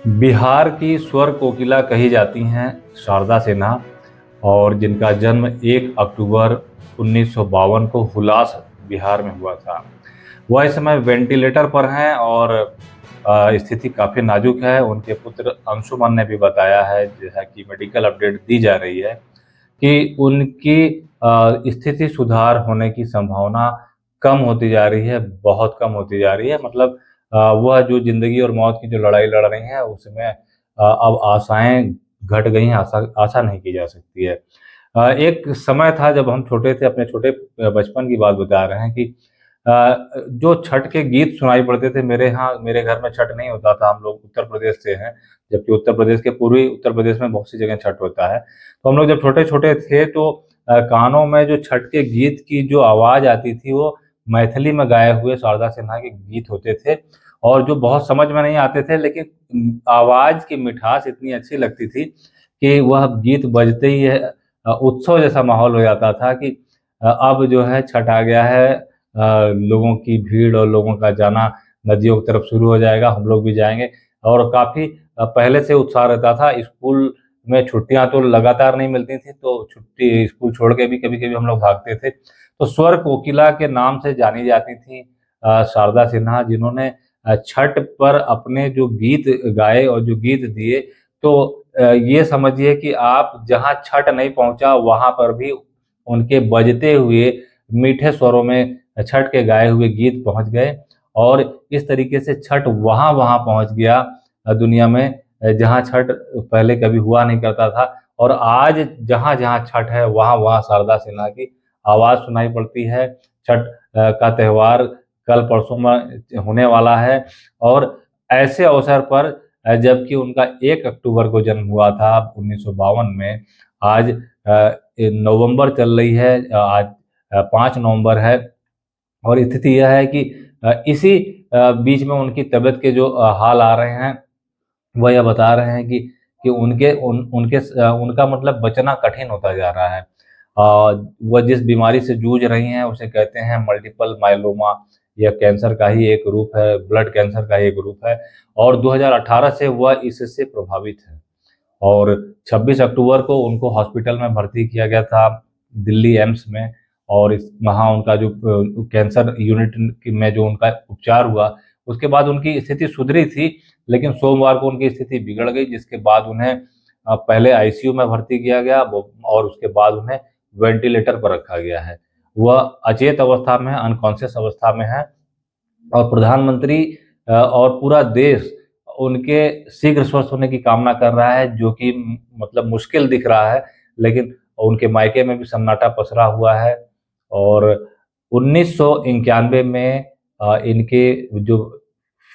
बिहार की स्वर कोकिला कही जाती हैं शारदा सिन्हा, और जिनका जन्म 1 अक्टूबर 1952 को हुलास बिहार में हुआ था। वह इस समय वेंटिलेटर पर हैं और स्थिति काफ़ी नाजुक है। उनके पुत्र अंशुमन ने भी बताया है, जो है कि मेडिकल अपडेट दी जा रही है कि उनकी स्थिति सुधार होने की संभावना कम होती जा रही है, बहुत कम होती जा रही है। मतलब वह जो ज़िंदगी और मौत की जो लड़ाई लड़ रही हैं, उसमें अब आशाएँ घट गई हैं, आशा आशा नहीं की जा सकती है। एक समय था जब हम छोटे थे, अपने छोटे बचपन की बात बता रहे हैं कि जो छठ के गीत सुनाई पड़ते थे, मेरे घर में छठ नहीं होता था, हम लोग उत्तर प्रदेश से हैं, जबकि उत्तर प्रदेश के पूर्वी उत्तर प्रदेश में बहुत सी जगह छठ होता है। तो हम लोग जब छोटे-छोटे थे तो कानों में जो छठ के गीत की जो आवाज़ आती थी, वो मैथिली में गाए हुए शारदा सिन्हा के गीत होते थे, और जो बहुत समझ में नहीं आते थे, लेकिन आवाज़ की मिठास इतनी अच्छी लगती थी कि वह गीत बजते ही उत्सव जैसा माहौल हो जाता था कि अब जो है छठ आ गया है, लोगों की भीड़ और लोगों का जाना नदियों की तरफ शुरू हो जाएगा, हम लोग भी जाएँगे। और काफ़ी पहले से उत्साह रहता था। स्कूल में छुट्टियाँ तो लगातार नहीं मिलती थी, तो छुट्टी स्कूल छोड़ के भी कभी-कभी हम लोग भागते थे। तो स्वर कोकिला के नाम से जानी जाती थीं शारदा सिन्हा, जिन्होंने छठ पर अपने जो गीत गाए और जो गीत दिए, तो ये समझिए कि आप जहाँ छठ नहीं पहुँचा, वहाँ पर भी उनके बजते हुए मीठे स्वरों में छठ के गाए हुए गीत पहुँच गए, और इस तरीके से छठ वहाँ-वहाँ पहुँच गया दुनिया में, जहाँ छठ पहले कभी हुआ नहीं करता था, और आज जहाँ-जहाँ छठ है, वहाँ-वहाँ शारदा सिन्हा की आवाज़ सुनाई पड़ती है। छठ का त्योहार कल परसों में होने वाला है, और ऐसे अवसर पर जबकि उनका 1 अक्टूबर को जन्म हुआ था 1952 में, आज नवंबर चल रही है, आज 5 नवंबर है, और स्थिति यह है कि इसी बीच में उनकी तबीयत के जो हाल आ रहे हैं, वह यह बता रहे हैं कि उनका मतलब बचना कठिन होता जा रहा है। वह जिस बीमारी से जूझ रही हैं, उसे कहते हैं मल्टीपल मायलोमा। यह कैंसर का ही एक रूप है, ब्लड कैंसर का ही एक रूप है, और 2018 से वह इससे प्रभावित हैं। और 26 अक्टूबर को उनको हॉस्पिटल में भर्ती किया गया था, दिल्ली एम्स में, और वहाँ उनका जो कैंसर यूनिट में जो उनका उपचार हुआ, उसके बाद उनकी स्थिति सुधरी थी, लेकिन सोमवार को उनकी स्थिति बिगड़ गई, जिसके बाद उन्हें पहले आईसीयू में भर्ती किया गया, और उसके बाद उन्हें वेंटिलेटर पर रखा गया है। वह अचेत अवस्था में, अनकॉन्शियस अवस्था में है, और प्रधानमंत्री और पूरा देश उनके शीघ्र स्वस्थ होने की कामना कर रहा है, जो कि मतलब मुश्किल दिख रहा है, लेकिन उनके मायके में भी सन्नाटा पसरा हुआ है। और 1991 में इनके जो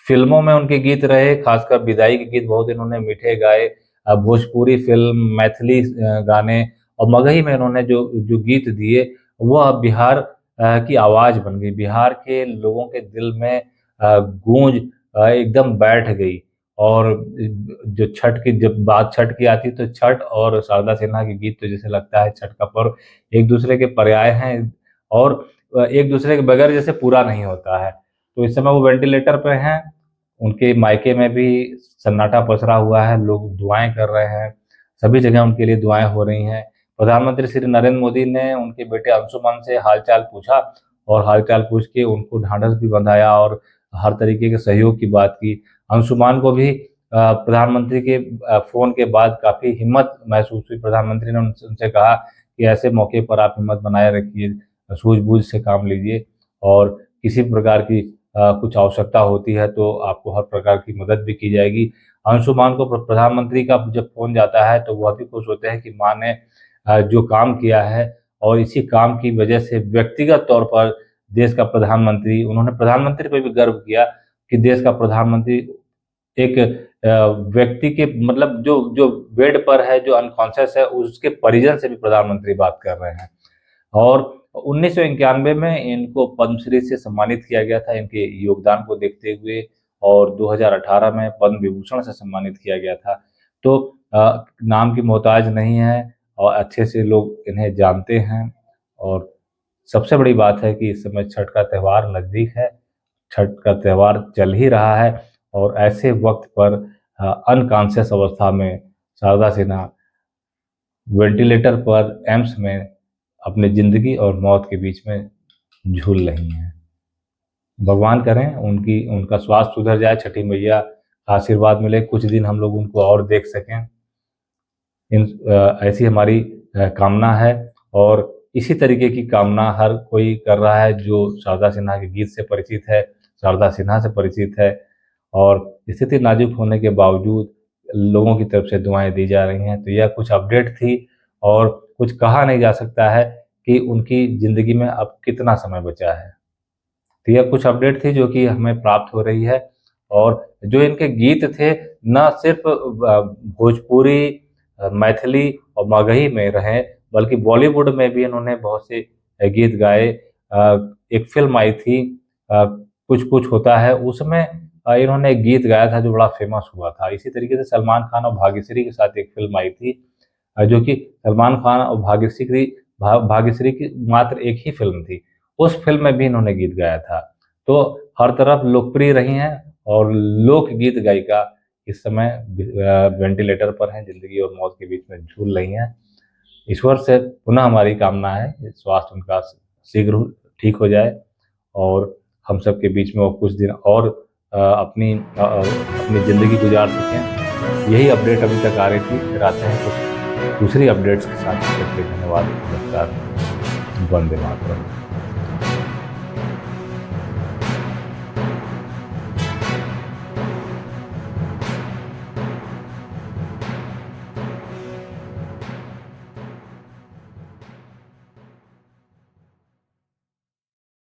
फ़िल्मों में उनके गीत रहे, खासकर विदाई के गीत बहुत इन्होंने मीठे गाए। भोजपुरी फ़िल्म, मैथिली गाने और मगही में इन्होंने जो जो गीत दिए, वह बिहार की आवाज़ बन गई। बिहार के लोगों के दिल में गूँज एकदम बैठ गई, और जो छठ की जब बात छठ की आती है, तो छठ और शारदा सिन्हा के गीत तो जैसे लगता है छठ का पर्व एक-दूसरे के पर्याय हैं, और एक-दूसरे के बगैर जैसे पूरा नहीं होता है। तो इस समय वो वेंटिलेटर पे हैं, उनके मायके में भी सन्नाटा पसरा हुआ है, लोग दुआएँ कर रहे हैं, सभी जगह उनके लिए दुआएँ हो रही हैं। प्रधानमंत्री श्री नरेंद्र मोदी ने उनके बेटे अंशुमन से हाल-चाल पूछा, और हाल-चाल पूछ के उनको ढाँढस भी बंधाया और हर तरीके के सहयोग की बात की। अंशुमान को भी प्रधानमंत्री के फ़ोन के बाद काफ़ी हिम्मत महसूस हुई। प्रधानमंत्री ने उनसे उनसे कहा कि ऐसे मौके पर आप हिम्मत बनाए रखिए, सूझबूझ से काम लीजिए, और किसी भी प्रकार की कुछ आवश्यकता होती है तो आपको हर प्रकार की मदद भी की जाएगी। अंशुमान को प्रधानमंत्री का जब फ़ोन जाता है, तो वह भी खुश होते हैं कि माँ ने जो काम किया है, और इसी काम की वजह से व्यक्तिगत तौर पर देश का प्रधानमंत्री, उन्होंने प्रधानमंत्री पे भी गर्व किया कि देश का प्रधानमंत्री एक व्यक्ति के मतलब जो जो बेड पर है, जो अनकॉन्शियस है, उसके परिजन से भी प्रधानमंत्री बात कर रहे हैं। और 1991 में इनको पद्मश्री से सम्मानित किया गया था, इनके योगदान को देखते हुए, और 2018 में पद्म विभूषण से सम्मानित किया गया था। तो नाम की मोहताज नहीं है, और अच्छे से लोग इन्हें जानते हैं, और सबसे बड़ी बात है कि इस समय छठ का त्योहार नज़दीक है, छठ का त्योहार चल ही रहा है, और ऐसे वक़्त पर अनकॉन्शियस अवस्था में शारदा सिन्हा वेंटिलेटर पर एम्स में अपनी ज़िंदगी और मौत के बीच में झूल रही हैं। भगवान करें उनका स्वास्थ्य सुधर जाए, छठी मैया का आशीर्वाद मिले, कुछ दिन हम लोग उनको और देख सकें। ऐसी हमारी कामना है और इसी तरीके की कामना हर कोई कर रहा है जो शारदा सिन्हा के गीत से परिचित है, शारदा सिन्हा से परिचित है। और स्थिति नाजुक होने के बावजूद लोगों की तरफ से दुआएं दी जा रही हैं। तो यह कुछ अपडेट थी और कुछ कहा नहीं जा सकता है कि उनकी ज़िंदगी में अब कितना समय बचा है। तो यह कुछ अपडेट थी जो कि हमें प्राप्त हो रही है। और जो इनके गीत थे न सिर्फ भोजपुरी, मैथिली और मगही में रहे, बल्कि बॉलीवुड में भी इन्होंने बहुत से गीत गाए। एक फिल्म आई थी कुछ कुछ होता है, उसमें इन्होंने एक गीत गाया था जो बड़ा फेमस हुआ था। इसी तरीके से सलमान खान और भाग्यश्री के साथ एक फिल्म आई थी जो कि सलमान खान और भाग्यश्री की मात्र एक ही फिल्म थी। उस फिल्म में भी इन्होंने गीत गाया था। तो हर तरफ लोकप्रिय रही हैं और लोकगीत गायिका इस समय वेंटिलेटर पर हैं, जिंदगी और मौत के बीच में झूल रही हैं। ईश्वर से पुनः हमारी कामना है कि स्वास्थ्य उनका शीघ्र ठीक हो जाए और हम सब के बीच में वो कुछ दिन और अपनी ज़िंदगी गुजार सकें। यही अपडेट अभी तक आ रही थी। फिर आते हैं कुछ दूसरी अपडेट्स के साथ। धन्यवाद। नमस्कार। वंदे मातरम।